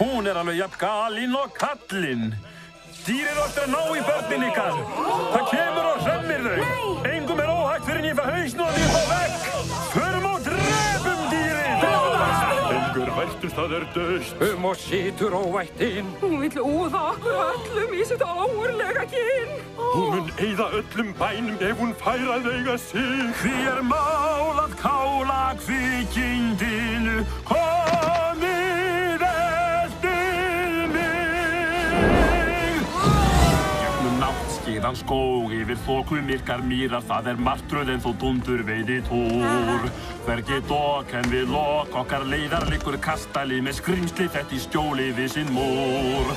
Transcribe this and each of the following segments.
Hún alveg jafn galin og kallinn. Dýrið á eftir að ná í börnin ykkar. Það kemur og hremmir þau. Nei! Engum óhætt fyrir en ég fæ hausnóðið upp á vegg. Förum og drepum dýrið! Engur væltust, það dauðst. Og situr óvættinn. Hún vill úða okkur öllum í sitt ógurlega kyn. Hún mun eyða öllum bænum ef hún fær að eiga sig. Hví mál að kála kvikindinu? Komið eftir mig! Gegnum náttskeiðan skóg yfir þokumyrkar mýrar, það martröð en þó dundur veiðitúr. Hvergi dok en við lok okkar leiðar liggur kastali með skrimsli þett í skjóli við sinn múr.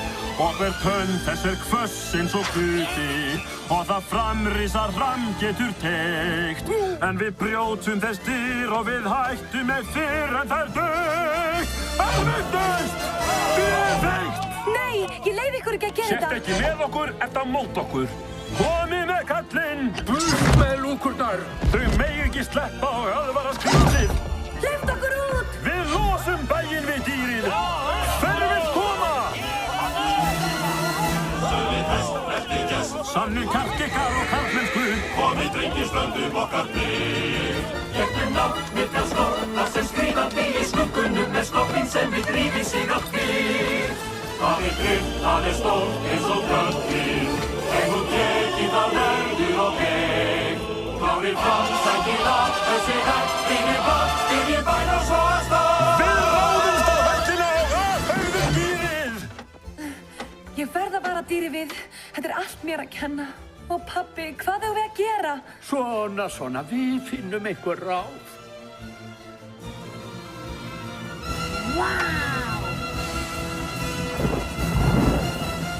Og hver tönn þess hvöss eins og hluti og það framrisar fram getur teikt. En við brjótum þess dyr og við hættum fyrr en þær dögt. Alveg dögt! Við veikt! Nei, ég leyfi ykkur ekki að gera þetta. Sért ekki með okkur, þetta mót okkur. Komið með kallinn! Burt með lúkurnar! Þau megi ekki sleppa og aðvara skrýmslið. Hleypt okkur út! Við losum bæinn við dýrið. Hver vill koma? Sannur karkikar og karlmennsku. Komið drengir, stöndum okkar hlið. Gegnum nátt myrka snorta sem skríðandi í skuggunum með skoppinn sem við drífi sig allt við. Það grimmt, það stórt eins og bröndið. En hún tekið af verður og veg. Klárir fram, sækir af, þessi hættinni vatnir í bæn og svo að stað. Við ráðumst á hættina og aðhöfðum dýrið. Ég verð að vara dýrið við. Þetta allt mér að kenna. Og pabbi, hvað eigum við að gera? Svona, við finnum einhver ráð.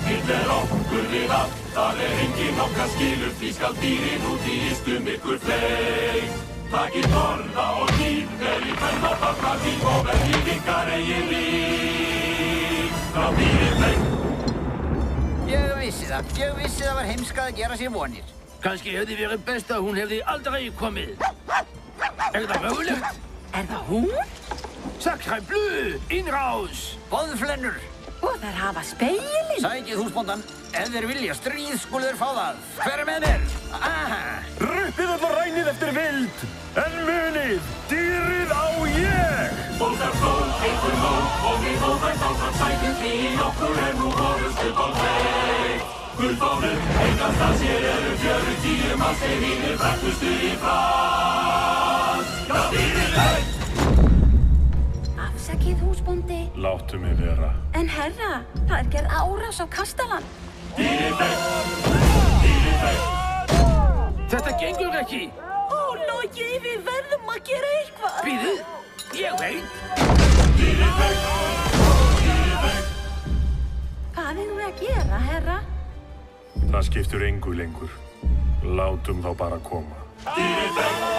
Hitt okkur við aftar enginn okkar skilur, því skal dýrin út í ystum ykkur fleik. Takið torða og hníf, verið fenn og barna líf og verið ykkar eigin líf. Frá dýrin fleik. Ég vissi það var heimskað að gera sér vonir. Kannski hefði verið best að hún hefði aldrei komið. Það mögulegt? Það hún? Sacré bleu, innrás! Boðflennur! Og þær hafa speilin. Sækið húsbóndan. Ef þeir vilja stríð skulu þeir fá það. Hver með mér? Aha! Ruppið öll og rænið eftir vild. En munið, dýrið á ég! Fólkar skól, einhver nóg og við óvænt áfram sækjum því okkur nú vorust upp á veg. Gullfánur, engast að sér 40 manns þeir hinir brekkustu í frans. Já, dýrið veg! Afsakið húsbóndi. Láttu mig vera. En herra, það gerð árás á kastalann. Dýrið veg! Dýrið veg! Þetta gengur ekki! Ó, Logi, við verðum að gera eitthvað. Bíðið, ég veit! Dýrið veg! Dýrið veg! Hvað eigum við að gera, herra? Það skiptur engu lengur. Látum þá bara koma. Dýrið veg!